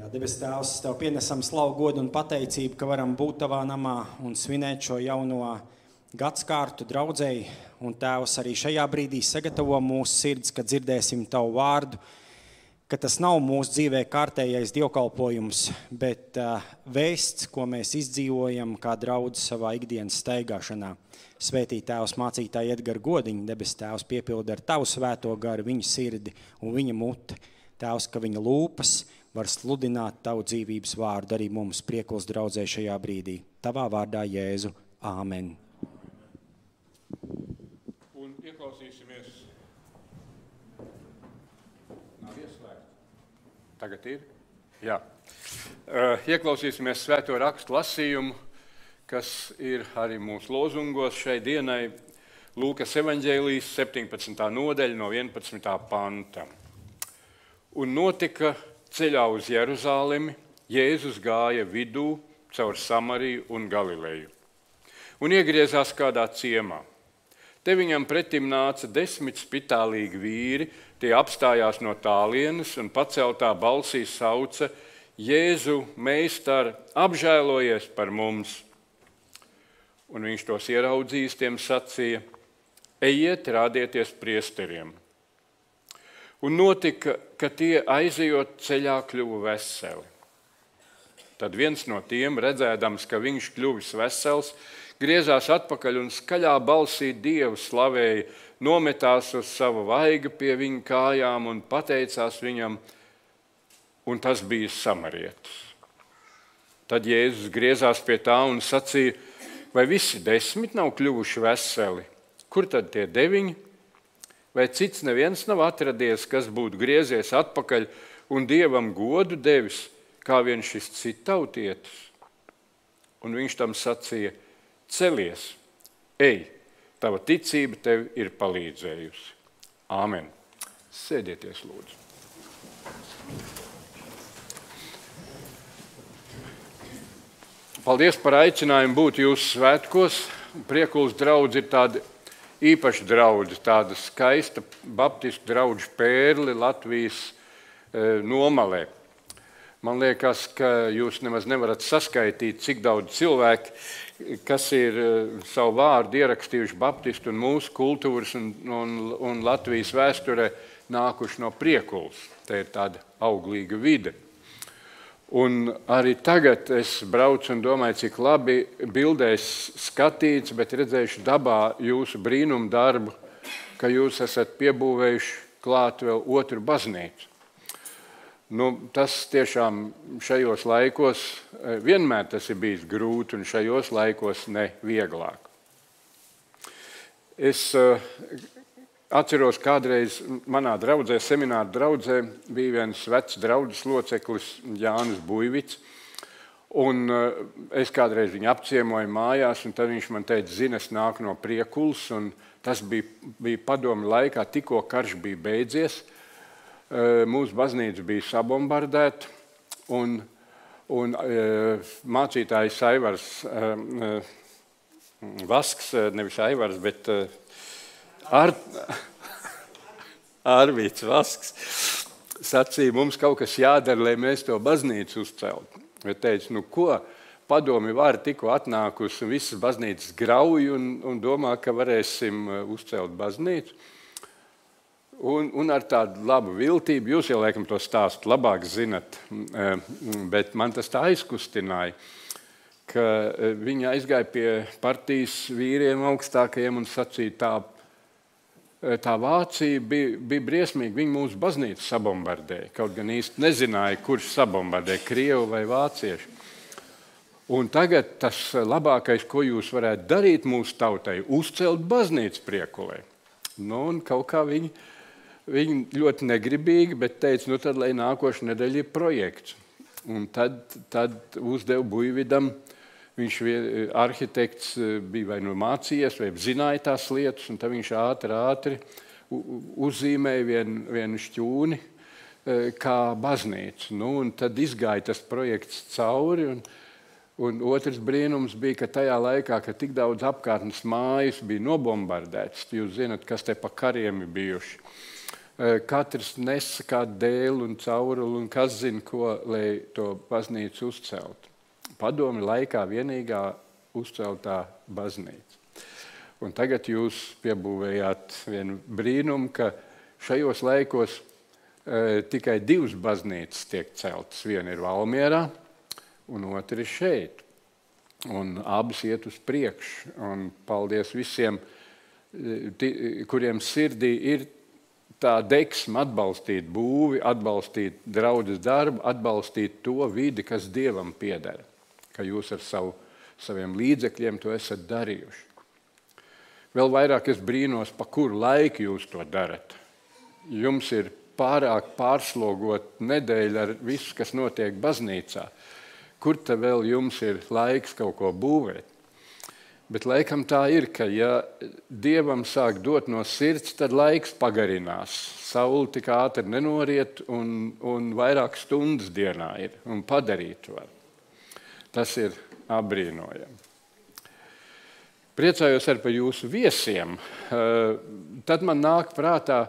Jā, debes Tēvs, Tev pienesam slavu, godu un pateicību, ka varam būt Tavā namā un svinēt šo jauno gadskārtu draudzēji. Un Tēvs arī šajā brīdī sagatavo mūsu sirds, kad dzirdēsim Tavu vārdu, ka tas nav mūsu dzīvē kārtējais dievkalpojums, bet vēsts, ko mēs izdzīvojam kā draudzi savā ikdienas staigāšanā. Svētī Tēvs mācītāji Edgara Godiņu, debes Tēvs piepilda ar Tavu svēto garu viņa sirdi un viņa muti. Tēvs, ka viņa lūpas var sludināt Tavu dzīvības vārdu arī mums Priekuls draudzē šajā brīdī. Tavā vārdā Jēzu. Āmen. Un ieklausīsimies. Nav ieslēgt. Tagad ir? Jā. Ieklausīsimies svēto rakstu lasījumu, kas ir arī mūsu lozungos šai dienai. Lūkas evaņģēlijas 17. nodaļa no 11. panta. Un notika ceļā uz Jeruzalemi, Jēzus gāja vidū caur Samariju un Galileju. Un iegriezās kādā ciemā. Te viņam pretim nāca 10 spitālīgi vīri, tie apstājās no tālienes un paceltā balsī sauca: Jēzu, meistar, apžēlojies par mums! Un viņš tos ieraudzījis, tiem sacīja: ejiet, rādieties priesteriem! Un notika, ka tie aizejot ceļā kļuva veseli. Tad viens no tiem, redzēdams, ka viņš kļuvis vesels, griezās atpakaļ un skaļā balsī Dievu slavēja, nometās uz savu vaigu pie viņa kājām un pateicās viņam, un tas bija samarietis. Tad Jēzus griezās pie tā un sacīja: vai visi 10 nav kļuvuši veseli? Kur tad tie 9? Vai cits neviens nav atradies, kas būtu griezies atpakaļ un Dievam godu devis, kā vien šis citautietis? Un viņš tam sacīja: celies, ej, tava ticība tev ir palīdzējusi. Āmen. Sēdieties, lūdzu. Paldies par aicinājumu būt jūsu svētkos. Priekuls draudz ir tāda īpaša draudze, tāda skaista baptistu draudžu pērli Latvijas nomalē. Man liekas, ka jūs nemaz nevarat saskaitīt, cik daudz cilvēku, kas ir savu vārdu ierakstījuši baptistu un mūsu kultūras un Latvijas vēsturē nākuši no Priekuls. Te ir tāda auglīga vide. Un arī tagad es braucu un domāju, cik labi bildēs skatīts, bet redzējuši dabā jūsu brīnumu darbu, ka jūs esat piebūvējuši klāt vēl otru baznīcu. Tas tiešām šajos laikos, vienmēr tas ir bijis grūti un šajos laikos nevieglāk. Es atceros, kādreiz manā draudzē, semināra draudzē, bija viens vecs draudzes loceklis Jānis Buivits. Un es kādreiz viņu apciemoju mājās, un tad viņš man teica: zini, es nāku no Priekuls, un tas bija padomju laikā, tikko karš bija beidzies. Mūsu baznīca bija sabombardēta, un mācītājs Aivars Vasks, nevis Aivars, bet Arvīts Vasks sacīja: mums kaut kas jādara, lai mēs to baznīcu uzceltu. Bet teica: ko padomi var tikko atnākusi un visas baznīcas grauj un domā, ka varēsim uzcelt baznīcu. Un ar tādu labu viltību, jūs jau laikam to stāstu labāk zinat, bet man tas tā aizkustināja, ka viņi aizgāja pie partijas vīriem augstākajiem un sacīja: tā Vācija bija briesmīga, viņi mūsu baznīcu sabombardēja. Kaut gan īsti nezināja, kurš sabombardēja, krievu vai vācieši. Un tagad tas labākais, ko jūs varētu darīt mūsu tautai, uzcelt baznīcu Priekulē. Un kaut kā viņi ļoti negribīgi, bet teica: tad, lai nākošu nedēļu ir projekts. Un tad uzdev Buividam. Viņš arhitekts bija vai mācījies, vai zināja tās lietas, un tad viņš ātri uzzīmēja vienu šķūni kā baznīcu. Un tad izgāja tas projekts cauri, un otrs brīnums bija, ka tajā laikā, kad tik daudz apkārtnes mājas bija nobombardētas, jūs zinat, kas te pa kariem ir bijuši. Katrs nesa kādu dēlu un cauruli, un kas zina, ko, lai to baznīcu uzceltu. Padomju laikā vienīgā uzceltā baznīca. Un tagad jūs piebūvējāt vienu brīnumu, ka šajos laikos tikai 2 baznīcas tiek celtas. Viena ir Valmierā, un otra ir šeit. Un abas iet uz priekšu. Un paldies visiem, kuriem sirdī ir tā deksme atbalstīt būvi, atbalstīt draudzes darbu, atbalstīt to vidi, kas Dievam pieder. Ka jūs ar saviem līdzekļiem to esat darījuši. Vēl vairāk es brīnos, pa kuru laiku jūs to darat. Jums ir pārāk pārslogot nedēļa ar visu, kas notiek baznīcā. Kur te vēl jums ir laiks kaut ko būvēt? Bet laikam tā ir, ka ja Dievam sāk dot no sirds, tad laiks pagarinās. Saule tik ātri nenoriet un vairāk stundas dienā ir un padarīt var. Tas ir apbrīnojami. Priecājos arī par jūsu viesiem. Tad man nāk prātā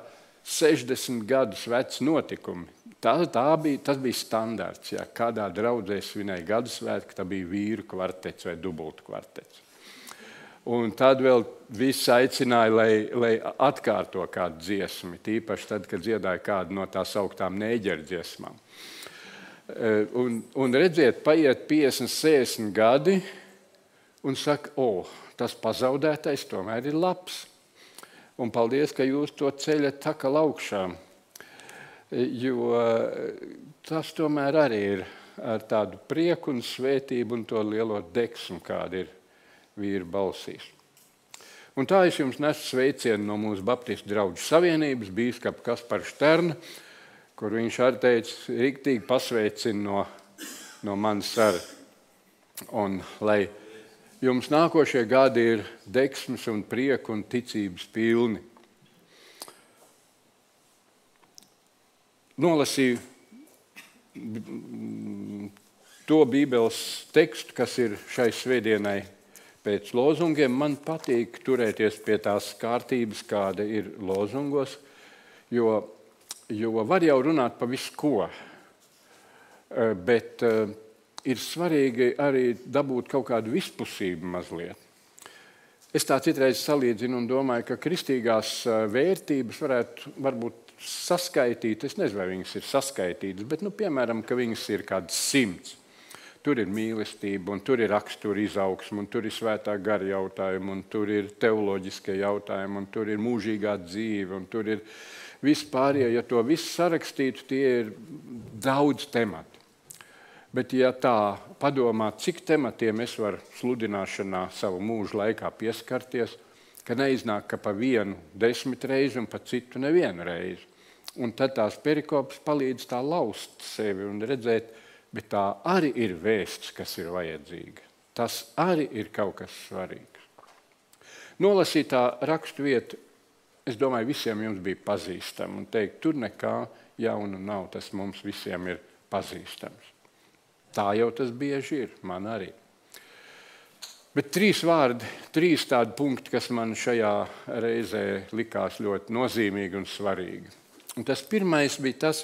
60 gadus veci notikumi. Tas bija standarts. Ja kādā draudzē svinēja gadusvētku, tā bija vīru kvartets vai dubultu kvartets. Un tad vēl viss aicināja, lai atkārto kādu dziesmu, tīpaši tad, kad dziedāja kādu no tās augtām nēģeru dziesmām. Un redziet, paiet 50, 60 gadi un saka, tas pazaudētais tomēr ir labs. Un paldies, ka jūs to ceļat takal augšā, jo tas tomēr arī ir ar tādu prieku un svētību un to lielo deksmu, kāda ir vīru balsīs. Un tā es jums nesu sveicienu no mūsu Baptistu draugu savienības bīskapa Kaspara Šterna, kur viņš arī teica, riktīgi pasveicina no manis arī. Un lai jums nākošie gadi ir deksmes un prieku un ticības pilni. Nolasīju to Bībeles tekstu, kas ir šai svētdienai pēc lozungiem. Man patīk turēties pie tās kārtības, kāda ir lozungos, jo var jau runāt pa visu ko, bet ir svarīgi arī dabūt kaut kādu vispusību mazliet. Es tā citreiz salīdzinu un domāju, ka kristīgās vērtības varbūt saskaitīt, es nezinu, vai viņas ir saskaitītas, bet, piemēram, ka viņas ir kādas 100. Tur ir mīlestība, un tur ir rakstura izaugsme, un tur ir svētā gara jautājumi, un tur ir teoloģiskie jautājumi, un tur ir mūžīgā dzīve, un tur ir vispārējie. Ja to visu sarakstītu, tie ir daudz tematu. Bet ja tā padomā, cik tematiem es varu sludināšanā savu mūžu laikā pieskarties, ka neiznāk, ka pa vienu 10 reizi un pa citu nevienu reizi. Un tad tās perikopas palīdz tā laust sevi un redzēt, bet tā arī ir vēsts, kas ir vajadzīga. Tas arī ir kaut kas svarīgs. Nolasītā rakstu vieta, es domāju, visiem jums bija pazīstama. Un teikt, tur nekā jauna nav, tas mums visiem ir pazīstams. Tā jau tas bieži ir, man arī. Bet 3 vārdi, 3 tādi punkti, kas man šajā reizē likās ļoti nozīmīgi un svarīgi. Un tas pirmais bija tas,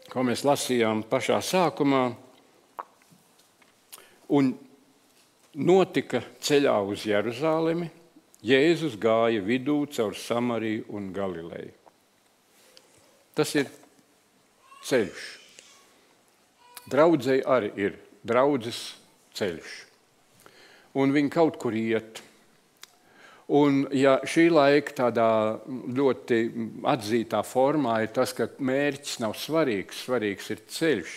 ko mēs lasījām pašā sākumā, un notika ceļā uz Jeruzalemi, Jēzus gāja vidū caur Samariju un Galileju. Tas ir ceļš. Draudzei arī ir draudzes ceļš. Un viņi kaut kur iet. Un ja šī laika tādā ļoti atzītā formā ir tas, ka mērķis nav svarīgs, svarīgs ir ceļš.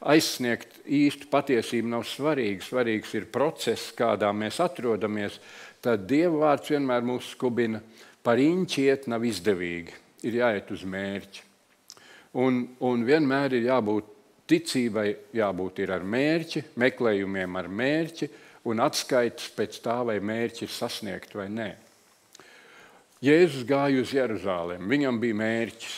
Aizsniegt īstu patiesību nav svarīgi, svarīgs ir process, kādā mēs atrodamies, tad Dieva vārds vienmēr mūs skubina, par īņķi iet nav izdevīgi, ir jāiet uz mērķi. Un vienmēr ir jābūt ticībai, jābūt ir ar mērķi, meklējumiem ar mērķi, un atskaitas pēc tā, vai mērķi ir sasniegt vai nē. Jēzus gāja uz Jeruzalemi, viņam bija mērķis,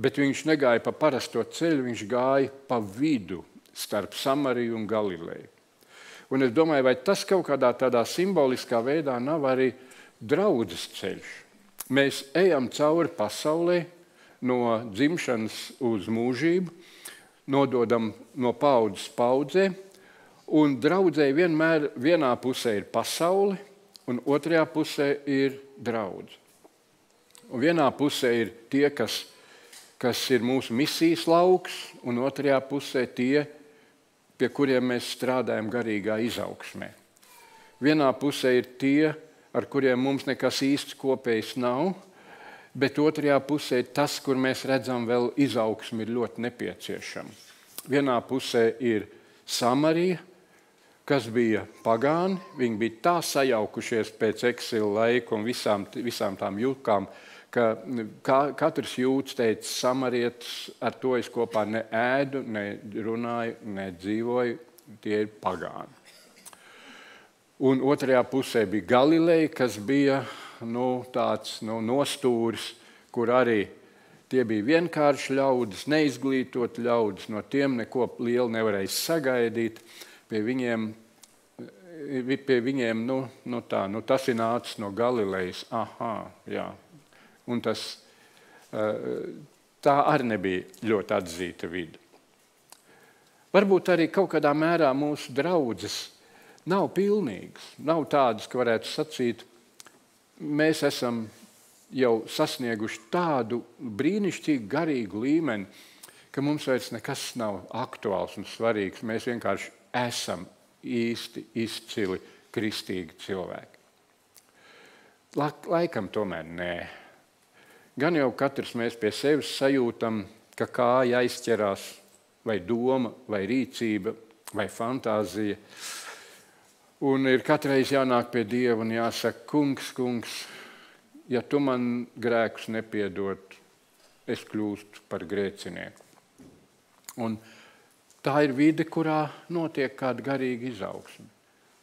bet viņš negāja pa parasto ceļu, viņš gāja pa vidu starp Samariju un Galileju. Un es domāju, vai tas kaut kādā tādā simboliskā veidā nav arī draudzes ceļš. Mēs ejam cauri pasaulē no dzimšanas uz mūžību, nododam no paudzes paudzē, un draudzē vienmēr vienā pusē ir pasaule, un otrajā pusē ir draudze. Un vienā pusē ir tie, kas ir mūsu misijas lauks, un otrajā pusē tie, pie kuriem mēs strādājam garīgā izaugsmē. Vienā pusē ir tie, ar kuriem mums nekas īsts kopējs nav, bet otrajā pusē ir tas, kur mēs redzam vēl izaugsmi ir ļoti nepieciešama. Vienā pusē ir Samarija, kas bija pagāni, viņi bija tā sajaukušies pēc eksila laika un visām tām jūkām, ka katrs jūds teica, samarietis, ar to es kopā ne ēdu, ne runāju, ne dzīvoju, tie ir pagāni. Un otrajā pusē bija Galileja, kas bija tāds nostūris, kur arī tie bija vienkārši ļaudis, neizglītoti ļaudis, no tiem neko lielu nevarēja sagaidīt. Pie viņiem tas ir nācis no Galilejas. Jā. Un tā arī nebija ļoti atzīta vide. Varbūt arī kaut kādā mērā mūsu draudzes nav pilnīgas, nav tādas, ka varētu sacīt, mēs esam jau sasnieguši tādu brīnišķīgu garīgu līmeni, ka mums vairs nekas nav aktuāls un svarīgs. Mēs vienkārši esam īsti izcili kristīgi cilvēki. Laikam tomēr nē. Gan jau katrs mēs pie sevis sajūtam, ka kāja aizķerās vai doma, vai rīcība, vai fantāzija. Un ir katreiz jānāk pie Dieva un jāsaka, kungs, ja tu man grēkus nepiedod, es kļūstu par grēcinieku. Un tā ir vide, kurā notiek kāda garīga izaugsme.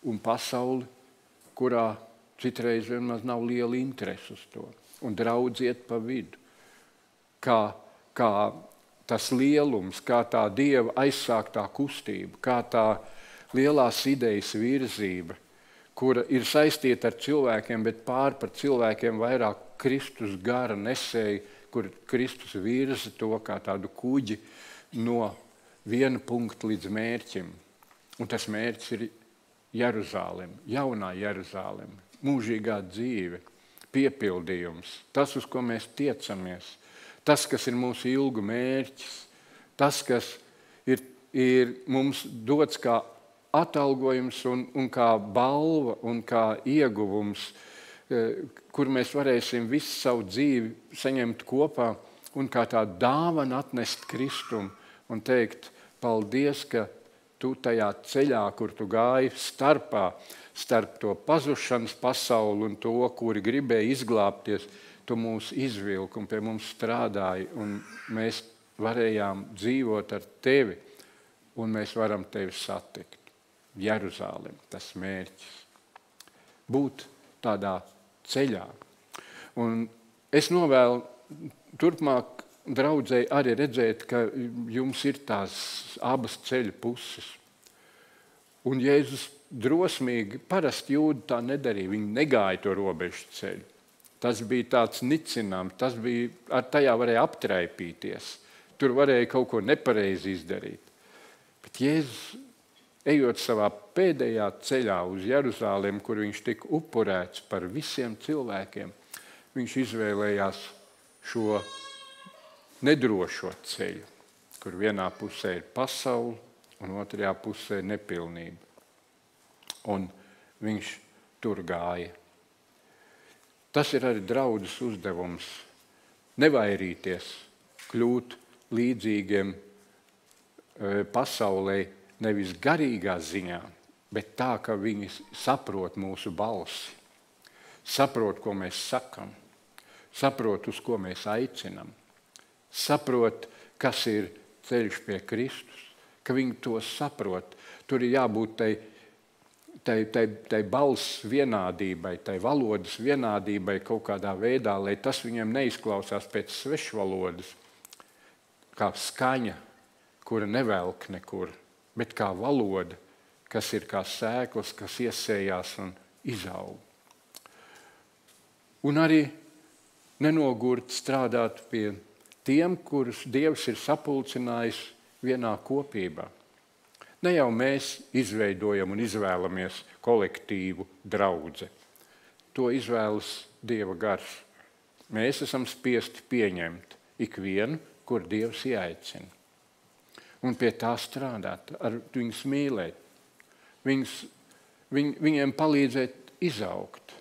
Un pasauli, kurā citreiz vienmaz nav liela interese uz to. Un draudz iet pa vidu. Kā tas lielums, kā tā Dieva aizsāktā kustība, kā tā lielās idejas virzība, kura ir saistīta ar cilvēkiem, bet par cilvēkiem vairāk Kristus gara nesēja, kur Kristus virza to kā tādu kuģi no viena punkta līdz mērķim. Un tas mērķis ir Jeruzāleme, jaunā Jeruzāleme, mūžīgā dzīve, piepildījums, tas, uz ko mēs tiecamies, tas, kas ir mūsu ilgu mērķis, tas, kas ir mums dots kā atalgojums un kā balva un kā ieguvums, kur mēs varēsim visu savu dzīvi saņemt kopā un kā tā dāvana atnest Kristumu un teikt, paldies, ka tu tajā ceļā, kur tu gāji starp to pazušanas pasauli un to, kuri gribēja izglābties, tu mūs izvilki un pie mums strādāji, un mēs varējām dzīvot ar tevi, un mēs varam tevi satikt. Jeruzālem, tas mērķis. Būt tādā ceļā. Un es novēlu turpmāk draudzēji arī redzēt, ka jums ir tās abas ceļa puses. Un Jēzus drosmīgi, parasti jūdi tā nedarīja, viņi negāja to robežu ceļu. Tas bija tāds nicināms, tajā varēja aptraipīties, tur varēja kaut ko nepareizi izdarīt. Bet Jēzus, ejot savā pēdējā ceļā uz Jeruzālemi, kur viņš tika upurēts par visiem cilvēkiem, viņš izvēlējās šo nedrošo ceļu, kur vienā pusē ir pasaule un otrajā pusē nepilnība. Un viņš tur gāja. Tas ir arī draudzes uzdevums. Nevairīties, kļūt līdzīgiem pasaulē, nevis garīgā ziņā, bet tā, ka viņi saprot mūsu balsi, saprot, ko mēs sakam, saprot, uz ko mēs aicinam, saprot, kas ir ceļš pie Kristus, ka viņi to saprot. Tur ir jābūt tai balss vienādībai, tai valodas vienādībai kaut kādā veidā, lai tas viņiem neizklausās pēc svešvalodas, kā skaņa, kura nevelk nekur, bet kā valoda, kas ir kā sēklas, kas iesējās un izaug. Un arī nenogurt strādāt pie tiem, kurus Dievs ir sapulcinājis vienā kopībā. Ne jau mēs izveidojam un izvēlamies kolektīvu draudzi. To izvēlas Dieva gars. Mēs esam spiesti pieņemt ikvienu, kur Dievs ieaicina. Un pie tā strādāt, ar viņus mīlēt, viņiem palīdzēt izaugt,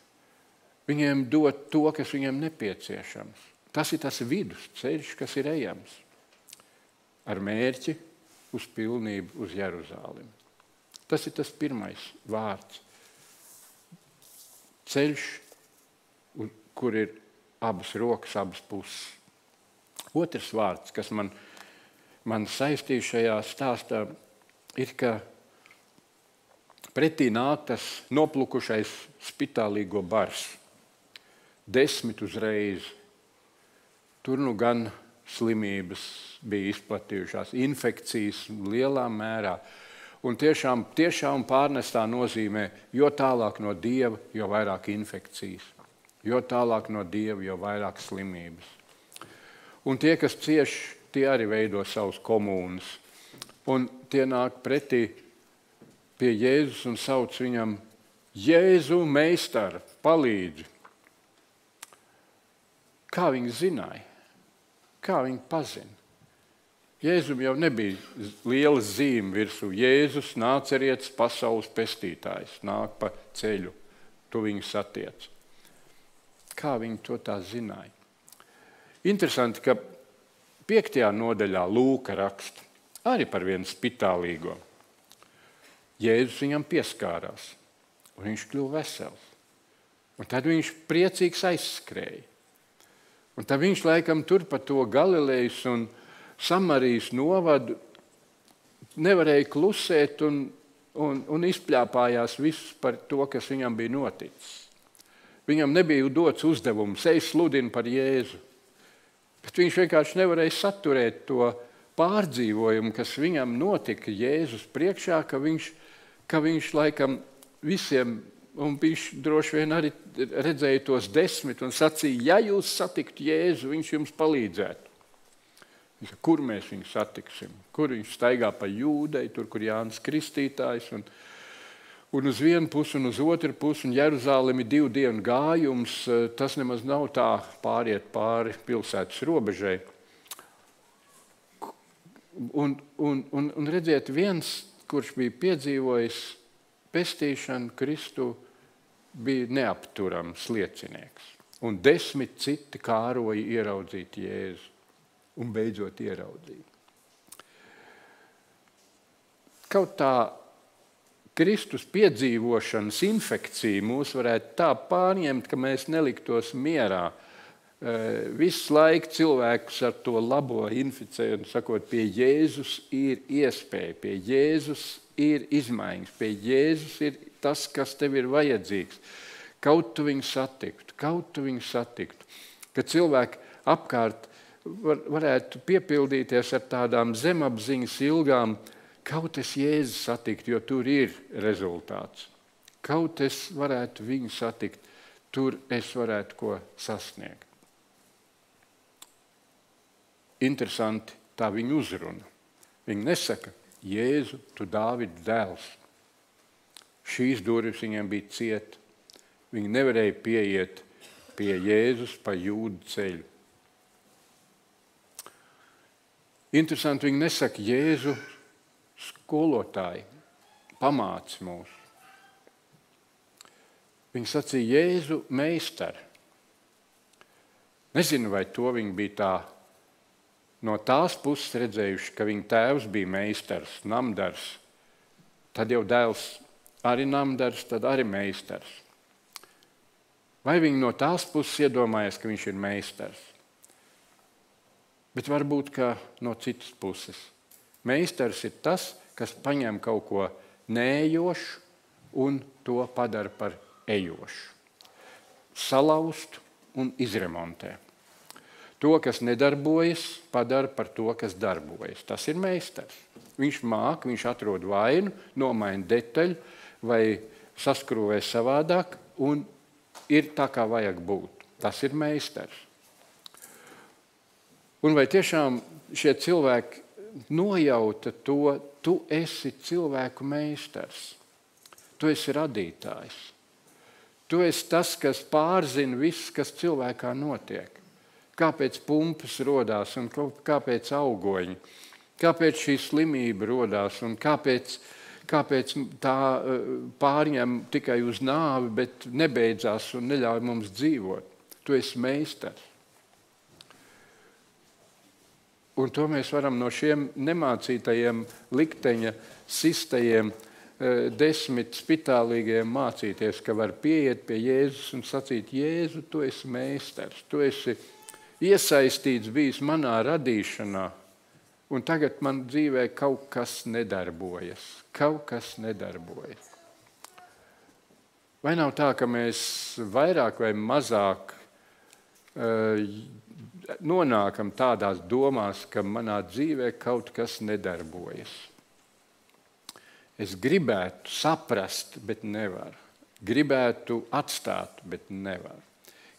viņiem dot to, kas viņiem nepieciešams. Tas ir tas vidusceļš, kas ir ejams ar mērķi uz pilnību, uz Jeruzālemi. Tas ir tas pirmais vārds. Ceļš, kur ir abas rokas, abas puses. Otrs vārds, kas man saistīja šajā stāstā, ir, ka pretī nāk tas noplukušais spitālīgo bars. 10 uzreiz. Tur nu gan slimības bija izplatījušās, infekcijas lielā mērā. Un tiešām pārnestā nozīmē, jo tālāk no Dieva, jo vairāk infekcijas. Jo tālāk no Dieva, jo vairāk slimības. Un tie, kas cieš, tie arī veido savus komunas. Un tie nāk pretī pie Jēzus un sauc viņam: Jēzu, meistar, palīdzi! Kā viņi zināja? Kā viņi pazina? Jēzum jau nebija liela zīme virsū. Jēzus, Nācerietis, pasaules pestītājs, nāk pa ceļu. Tu viņu satiec. Kā viņi to tā zināja? Interesanti, ka 5. nodaļā Lūka raksta arī par vienu spitālīgo. Jēzus viņam pieskārās, un viņš kļuva vesels. Un tad viņš priecīgs aizskrēja. Un tad viņš laikam tur pa to Galilejas un Samarijas novadu nevarēja klusēt un izpļāpājās visus par to, kas viņam bija noticis. Viņam nebija dots uzdevums, ej sludini par Jēzu. Bet viņš vienkārši nevarēja saturēt to pārdzīvojumu, kas viņam notika Jēzus priekšā, ka viņš laikam visiem, un viņš droši vien arī redzēja tos 10 un sacīja, ja jūs satiktu Jēzu, viņš jums palīdzētu. Kur mēs viņu satiksim? Kur viņš staigā pa Jūdeju, tur, kur Jānis Kristītājs, un uz vienu pusi un uz otru pusi, un Jeruzālemi 2 dienu gājums, tas nemaz nav tā pāriet pāri pilsētas robežai. Un redziet, viens, kurš bija piedzīvojis pestīšanu Kristu, bija neapturams liecinieks. Un 10 citi kāroja ieraudzīt Jēzu. Un beidzot ieraudzīja. Kaut tā Kristus piedzīvošanas infekcija mūs varētu tā pārņemt, ka mēs neliktos mierā. Visu laiku cilvēkus ar to labo inficē un sakot, pie Jēzus ir iespēja, pie Jēzus ir izmaiņas, pie Jēzus ir tas, kas tev ir vajadzīgs. Kaut tu viņu satiktu. Ka cilvēki apkārt varētu piepildīties ar tādām zemapziņas ilgām, kaut es Jēzu satikt, jo tur ir rezultāts. Kaut es varētu viņu satikt, tur es varētu ko sasniegt. Interesanti tā viņa uzruna. Viņa nesaka, Jēzu, tu Dāvida dēls. Šīs durvis viņiem bija ciet. Viņi nevarēja pieiet pie Jēzus pa Jūdu ceļu. Interesanti, viņi nesaka, Jēzu, skolotāji, pamāci mūs. Viņi sacīja, Jēzu, meistar. Nezinu, vai to viņi bija tā no tās puses redzējuši, ka viņa tēvs bija meistars, namdars. Tad jau dēls arī namdars, tad arī meistars. Vai viņi no tās puses iedomājas, ka viņš ir meistars? Bet varbūt, ka no citas puses. Meistars ir tas, kas paņem kaut ko neejošu un to padara par ejošu. Salaust un izremontē. To, kas nedarbojas, padara par to, kas darbojas. Tas ir meistars. Viņš atrod vainu, nomaina detaļu vai saskrūvē savādāk un ir tā, kā vajag būt. Tas ir meistars. Un vai tiešām šie cilvēki nojauta to, tu esi cilvēku meistars, tu esi radītājs, tu esi tas, kas pārzina viss, kas cilvēkā notiek. Kāpēc pumpas rodās un kāpēc augoņi, kāpēc šī slimība rodās un kāpēc tā pārņem tikai uz nāvi, bet nebeidzās un neļauj mums dzīvot. Tu esi meistars. Un to mēs varam no šiem nemācītajiem likteņa sistajiem 10 spitālīgiem mācīties, ka var pieiet pie Jēzus un sacīt, Jēzu, tu esi meistars, tu esi iesaistīts bijis manā radīšanā, un tagad man dzīvē kaut kas nedarbojas. Vai nav tā, ka mēs vairāk vai mazāk nonākam tādās domās, ka manā dzīvē kaut kas nedarbojas? Es gribētu saprast, bet nevaru. Gribētu atstāt, bet nevaru.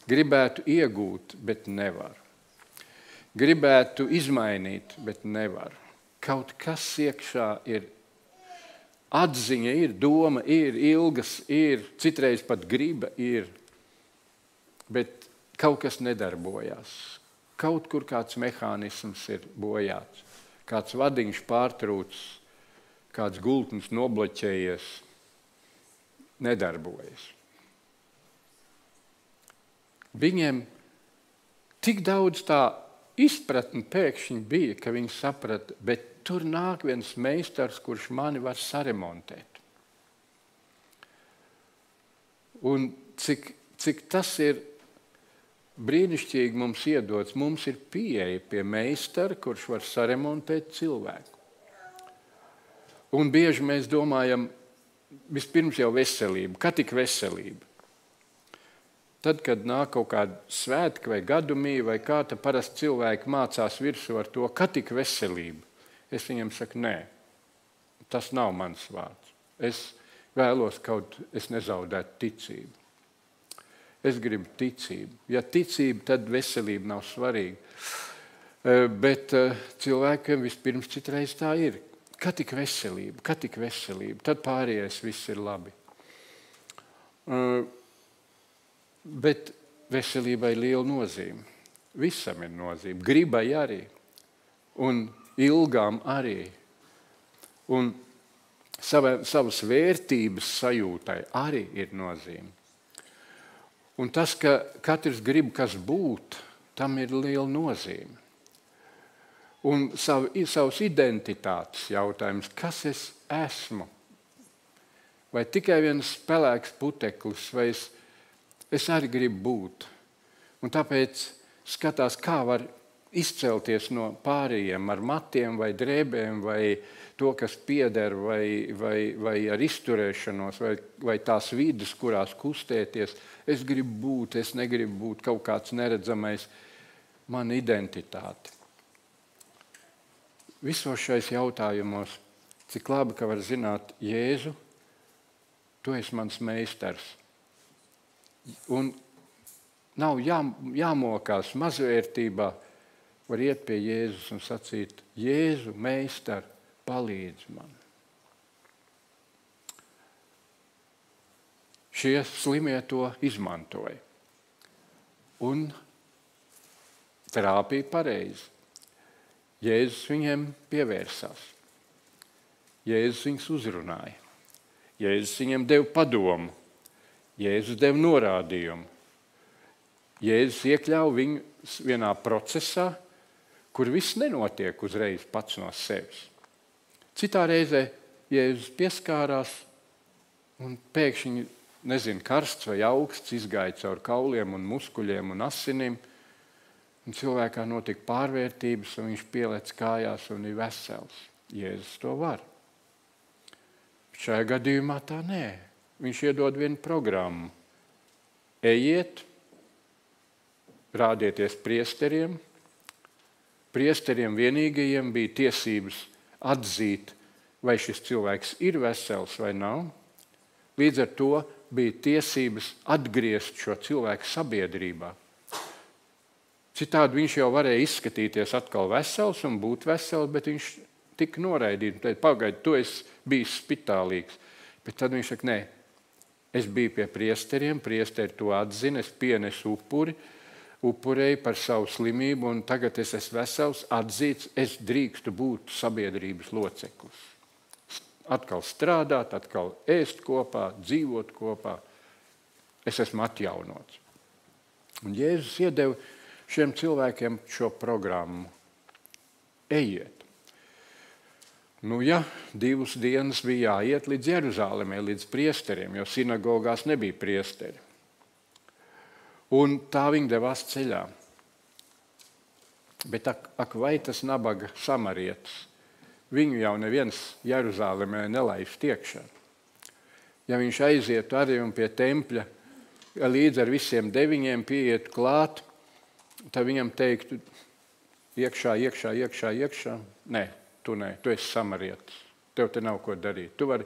Gribētu iegūt, bet nevaru. Gribētu izmainīt, bet nevaru. Kaut kas iekšā ir, atziņa ir, doma ir, ilgas ir, citreiz pat griba ir, bet kaut kas nedarbojās. Kaut kur kāds mehānisms ir bojāts, kāds vadiņš pārtrūcis, kāds gultnis nobloķējies, nedarbojas. Viņiem tik daudz tā izpratne pēkšņi bija, ka viņi saprata, bet tur nāk viens meistars, kurš mani var saremontēt. Un cik tas ir brīnišķīgi mums iedots, mums ir pieeja pie meistara, kurš var saremontēt cilvēku. Un bieži mēs domājam, vispirms jau veselība, kā tik veselība. Tad, kad nāk kaut kāda svētki vai gadumī, vai kā, tad parasti cilvēki mācās virsū ar to, kā tik veselība. Es viņam saku, nē, tas nav mans vārds. Es vēlos es nezaudētu ticību. Es gribu ticību. Ja ticība, tad veselība nav svarīga. Bet cilvēkiem vispirms citreiz tā ir. Kā tik veselība, tad pārējais viss ir labi. Bet veselībai ir liela nozīme. Visam ir nozīme. Gribai arī. Un ilgām arī. Un savas vērtības sajūtai arī ir nozīme. Un tas, ka katrs grib kas būt, tam ir liela nozīme. Un savas identitātes jautājums, kas es esmu? Vai tikai viens pelēks puteklis, vai es arī gribu būt? Un tāpēc skatās, kā var izcelties no pārējiem ar matiem vai drēbēm, vai to, kas pieder, vai ar izturēšanos, vai tās vidas, kurās kustēties. Es gribu būt, es negribu būt kaut kāds neredzamais, mana identitāte. Visos šais jautājumos, cik labi, ka var zināt, Jēzu, tu esi mans meistars. Un nav jāmokās mazvērtībā, var iet pie Jēzus un sacīt, Jēzu, meistar, palīdz man. Šie slimie to izmantoja un trāpīja pareizi. Jēzus viņiem pievērsās. Jēzus viņus uzrunāja. Jēzus viņiem deva padomu. Jēzus deva norādījumu. Jēzus iekļāva viņu vienā procesā, kur viss nenotiek uzreiz pats no sevis. Citā reizē Jēzus pieskārās un pēkšņi, karsts vai augsts, izgāja caur kauliem un muskuļiem un asinim, un cilvēkā notika pārvērtības, un viņš pielec kājās un ir vesels. Jēzus to var. Šajā gadījumā tā nē. Viņš iedod vienu programmu. Ejiet, rādieties priesteriem. Priesteriem vienīgajiem bija tiesības atzīt, vai šis cilvēks ir vesels vai nav. Līdz ar to bija tiesības atgriezt šo cilvēku sabiedrībā. Citādi viņš jau varēja izskatīties atkal vesels un būt vesels, bet viņš tika noraidīts. Pagaidi, tu esi bijis spitālīgs. Bet tad viņš saka, nē, es biju pie priesteriem, priesteri to atzina, es pienesu upurēju par savu slimību, un tagad es esmu vesels, atzīts, es drīkstu būt sabiedrības loceklis. Atkal strādāt, atkal ēst kopā, dzīvot kopā. Es esmu atjaunots. Un Jēzus iedeva šiem cilvēkiem šo programmu. Ejiet. Nu, ja 2 dienas bija jāiet līdz Jeruzālēmē, līdz priesteriem, jo sinagogās nebija priesteri. Un tā viņi devās ceļā. Bet ak vai tas nabaga samarietis, viņu jau neviens Jeruzālēmē nelaist iekšā. Ja viņš aizietu arī un pie tempļa, līdz ar visiem 9 pieietu klāt, tad viņam teiktu, iekšā. Nē, tu esi samarietis. Tev te nav ko darīt. Tu vari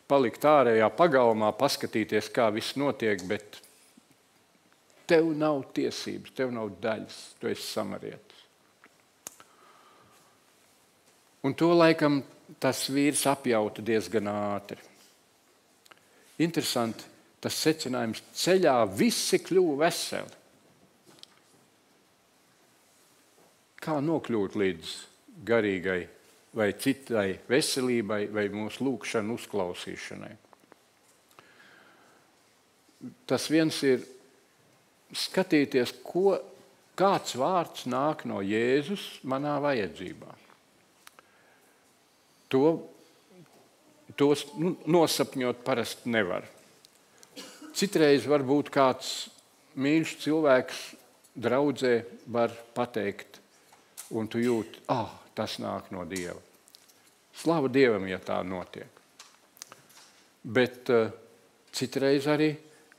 palikt ārējā pagalmā, paskatīties, kā viss notiek, bet tev nav tiesības, tev nav daļas. Tu esi samarietis. Un to laikam tas vīrs apjauta diezgan ātri. Interesanti, tas secinājums ceļā visi kļuva veseli. Kā nokļūt līdz garīgai vai citai veselībai vai mūsu lūgšanu uzklausīšanai? Tas viens ir skatīties, kāds vārds nāk no Jēzus manā vajadzībā. Tos nosapņot parasti nevar. Citreiz varbūt kāds mīļš cilvēks draudzē var pateikt, un tu jūti, tas nāk no Dieva. Slava Dievam, ja tā notiek. Bet citreiz arī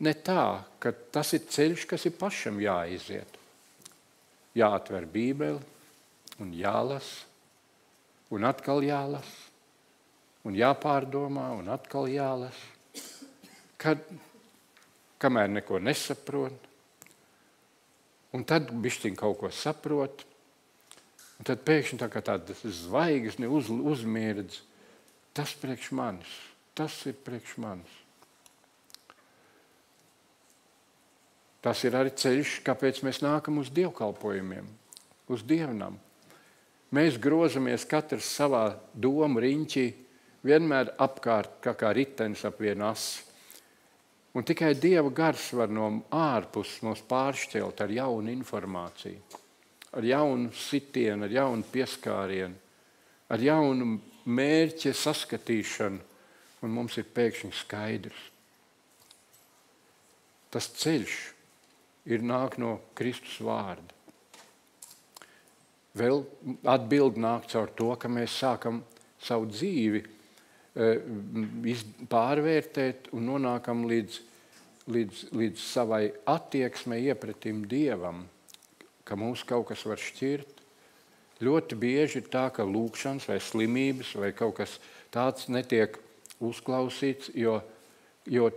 ne tā, ka tas ir ceļš, kas ir pašam jāiziet. Jāatver Bībeli un jālas, un atkal jālas, un jāpārdomā, un atkal jālas. Kamēr neko nesaprot, un tad bišķiņ kaut ko saprot, un tad pēkšņi tā kā tāda zvaigzne uzmirdz. Tas priekš manis, tas ir priekš manis. Tas ir arī ceļš, kāpēc mēs nākam uz dievkalpojumiem, uz dievnam. Mēs grozamies katrs savā domu riņķī, vienmēr apkārt, kā ritenis ap vienu asi. Un tikai Dieva gars var no ārpuses mūs pāršķelt ar jaunu informāciju, ar jaunu sitienu, ar jaunu pieskārienu, ar jaunu mērķa saskatīšanu, un mums ir pēkšņi skaidrs. Tas ceļš ir nāk no Kristus vārda. Vēl atbildi nāk caur to, ka mēs sākam savu dzīvi pārvērtēt un nonākam līdz savai attieksmei iepratim Dievam, ka mūs kaut kas var šķirt. Ļoti bieži ir tā, ka lūkšanas vai slimības vai kaut kas tāds netiek uzklausīts, jo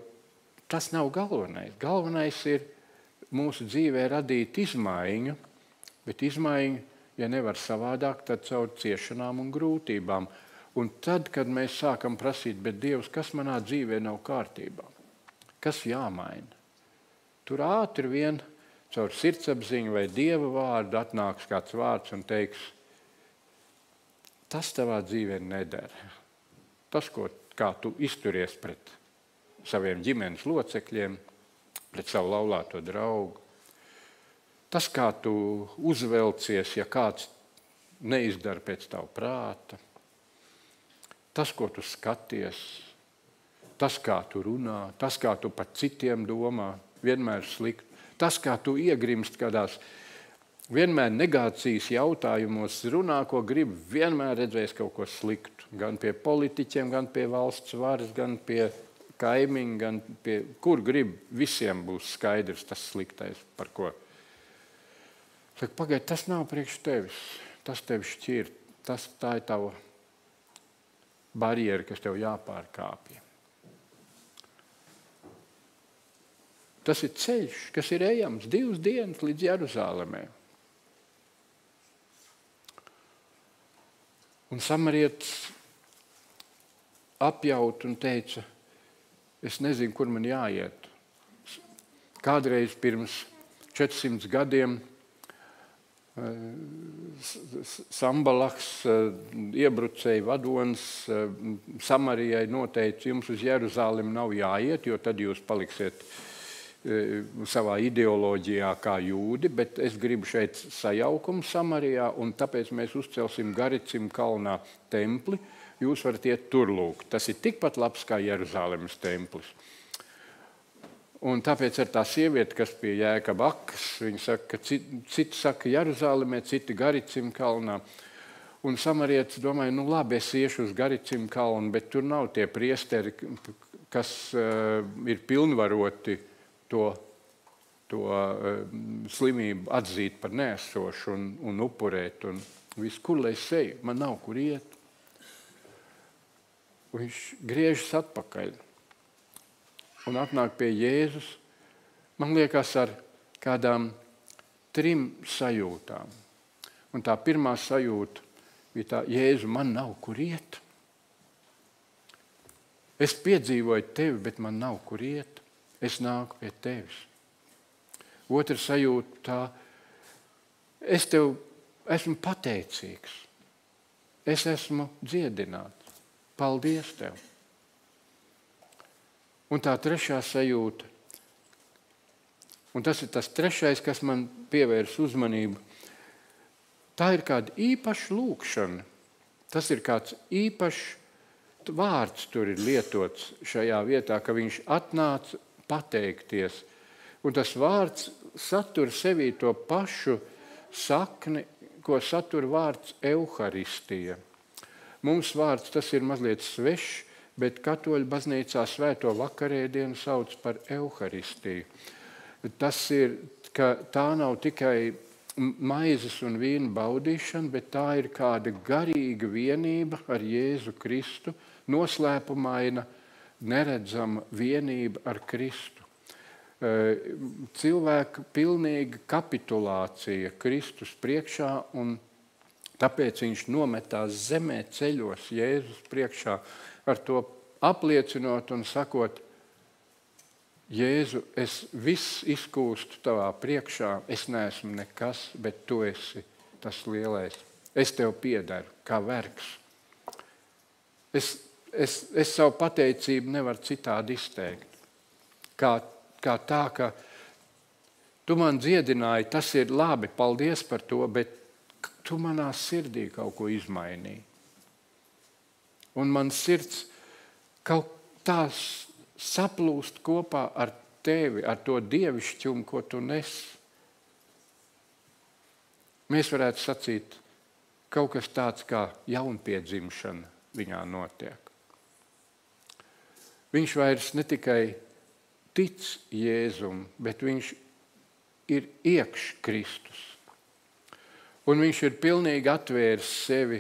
tas nav galvenais. Galvenais ir mūsu dzīvē radīt izmaiņu, bet izmaiņu, ja nevar savādāk, tad caur ciešanām un grūtībām. Un tad, kad mēs sākam prasīt, bet Dievs, kas manā dzīvē nav kārtībā? Kas jāmaina? Tur ātri vien caur sirdsapziņu vai Dieva vārdu atnāks kāds vārds un teiks, tas tavā dzīvē nedara. Tas, kā tu izturies pret saviem ģimenes locekļiem, pret savu laulāto draugu. Tas, kā tu uzvelcies, ja kāds neizdara pēc tavu prāta. Tas, ko tu skaties, tas, kā tu runā, tas, kā tu par citiem domā, vienmēr slikti. Tas, kā tu iegrimst kādās vienmēr negācijas jautājumos, runā, ko grib, vienmēr redzēs kaut ko sliktu. Gan pie politiķiem, gan pie valsts varas, gan pie kaimiņu, gan pie kur grib, visiem būs skaidrs tas sliktais, par ko. Saka, pagaid, tas nav priekš tevis, tas tevi šķir, tā ir tava barjera, kas tev jāpārkāpja. Tas ir ceļš, kas ir ejams 2 dienas līdz Jeruzālēmē. Un samarietis apjaut un teica, es nezinu, kur man jāiet. Kādreiz pirms 400 gadiem Sambalaks, iebrucēja vadonis, Samarijai noteica, jums uz Jeruzalemi nav jāiet, jo tad jūs paliksiet savā ideoloģijā kā jūdi, bet es gribu šeit sajaukumu Samarijā, un tāpēc mēs uzcelsim Garicim kalnā templi, jūs varat iet tur lūgt. Tas ir tikpat labs kā Jeruzalemes templis. Un tāpēc ar tā sieviete, kas pie Jēkaba akas, viņa saka, ka citi saka Jeruzalemē, citi Garicim kalnā. Un samarietis domāja, nu labi, es iešu uz Garicim kalnu, bet tur nav tie priesteri, kas ir pilnvaroti to slimību atzīt par neesošu un upurēt. Un visu, kur lai es eju, man nav kur iet. Un viņš griežas atpakaļ. Un atnāk pie Jēzus, man liekas, ar kādām 3 sajūtām. Un tā pirmā sajūta bija tā, Jēzu, man nav kur iet. Es piedzīvoju tevi, bet man nav kur iet. Es nāku pie tevis. Otra sajūta tā, es tev esmu pateicīgs. Es esmu dziedināts. Paldies tev. Un tā trešā sajūta, un tas ir tas trešais, kas man pievērs uzmanību, tā ir kāda īpaša lūkšana. Tas ir kāds īpašs vārds tur ir lietots šajā vietā, ka viņš atnāca pateikties. Un tas vārds satur sevī to pašu sakni, ko satur vārds euharistija. Mums vārds tas ir mazliet svešs, bet katoļu baznīcā svēto vakarēdienu sauc par euharistiju. Tas ir, ka tā nav tikai maizes un vīna baudīšana, bet tā ir kāda garīga vienība ar Jēzu Kristu, noslēpumaina, neredzama vienība ar Kristu. Cilvēka pilnīga kapitulācija Kristus priekšā, un tāpēc viņš nometās zemē ceļos Jēzus priekšā, ar to apliecinot un sakot, Jēzu, es viss izkūstu tavā priekšā, es neesmu nekas, bet tu esi tas lielais. Es tev piederu kā vergs. Es savu pateicību nevaru citādi izteikt. Kā tā, ka tu man dziedināji, tas ir labi, paldies par to, bet tu manā sirdī kaut ko izmainīji. Un man sirds kaut tās saplūst kopā ar tevi, ar to dievišķumu, ko tu nes. Mēs varētu sacīt, kaut kas tāds kā jaunpiedzimšana viņā notiek. Viņš vairs ne tikai tic Jēzum, bet viņš ir iekš Kristus. Un viņš ir pilnīgi atvēris sevi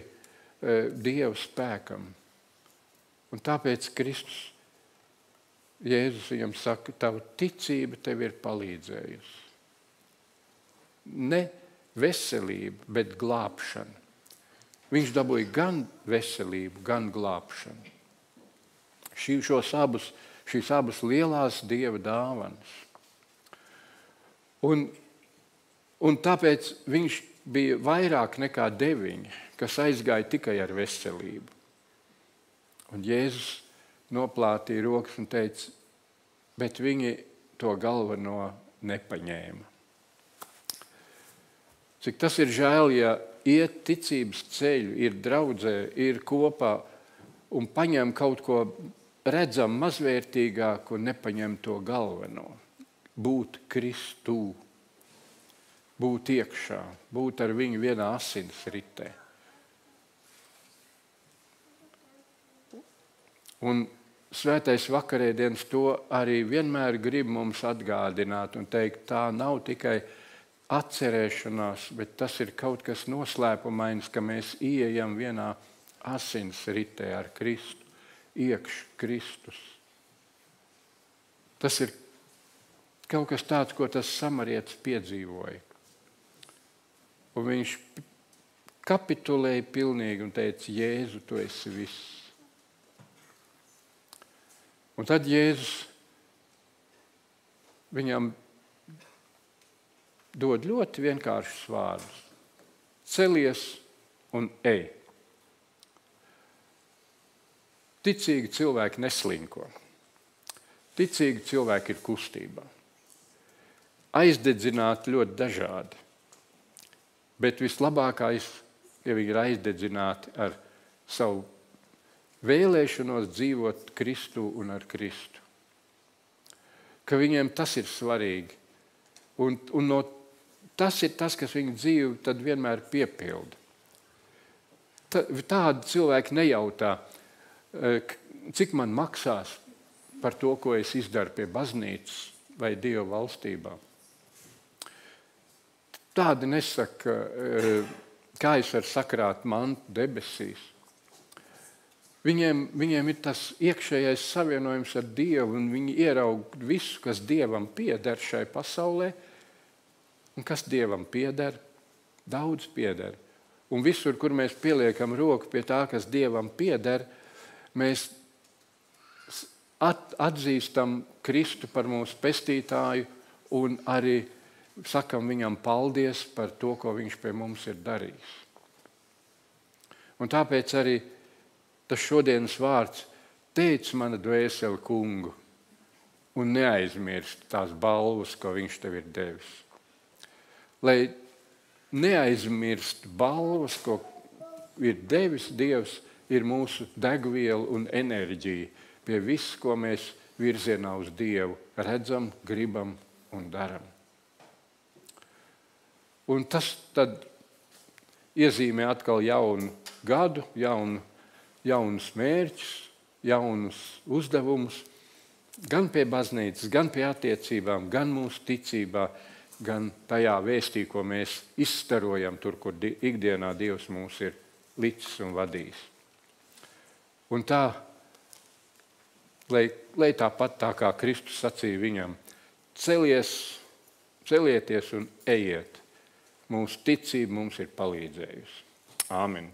Dieva spēkam. Un tāpēc Kristus, Jēzus viņam saka, tava ticība tev ir palīdzējusi. Ne veselība, bet glābšana. Viņš dabūja gan veselību, gan glābšanu. Šīs abas lielās Dieva dāvanas. Un tāpēc viņš bija vairāk nekā 9, kas aizgāja tikai ar veselību. Un Jēzus noplātīja rokas un teica, bet viņi to galveno nepaņēma. Cik tas ir žēl, ja iet ticības ceļu, ir draudzē, ir kopā un paņem kaut ko redzam mazvērtīgāku un nepaņem to galveno. Būt Kristū, būt iekšā, būt ar viņu vienā asins ritē. Un svētais vakarēdienas to arī vienmēr grib mums atgādināt un teikt, tā nav tikai atcerēšanās, bet tas ir kaut kas noslēpumains, ka mēs ieejam vienā asins ritē ar Kristu, iekš Kristus. Tas ir kaut kas tāds, ko tas samarietis piedzīvoja. Un viņš kapitulēja pilnīgi un teica, Jēzu, tu esi viss. Un tad Jēzus viņam dod ļoti vienkāršus vārdus. Celies un ej. Ticīgi cilvēki neslinko. Ticīgi cilvēki ir kustībā. Aizdedzināti ļoti dažādi. Bet vislabākais, ja viņi ir aizdedzināti ar savu vēlēšanos dzīvot Kristu un ar Kristu. Ka viņiem tas ir svarīgi. Un tas ir tas, kas viņu dzīvi tad vienmēr piepilda. Tādi cilvēki nejautā, cik man maksās par to, ko es izdaru pie baznīcas vai Dieva valstībā. Tādi nesaka, kā es varu sakrāt mantu debesīs. Viņiem ir tas iekšējais savienojums ar Dievu, un viņi ieraug visu, kas Dievam pieder šai pasaulē. Un kas Dievam pieder? Daudz pieder. Un visur, kur mēs pieliekam roku pie tā, kas Dievam pieder, mēs atzīstam Kristu par mūsu pestītāju un arī sakam viņam paldies par to, ko viņš pie mums ir darījis. Un tāpēc arī tas šodienas vārds teic mana dvēsele kungu un neaizmirst tās balvas, ko viņš tev ir devis. Lai neaizmirst balvas, ko ir devis Dievs, ir mūsu degviela un enerģija pie viss, ko mēs virzienā uz Dievu redzam, gribam un daram. Un tas tad iezīmē atkal jaunu gadu, jaunus mērķus, jaunus uzdevumus, gan pie baznīcas, gan pie attiecībām, gan mūsu ticībā, gan tajā vēstī, ko mēs izstarojam tur, kur ikdienā Dievs mūs ir licis un vadījis. Un tā, lai tāpat tā kā Kristus sacīja viņam, celieties un ejiet. Mūsu ticība mums ir palīdzējusi. Āmen.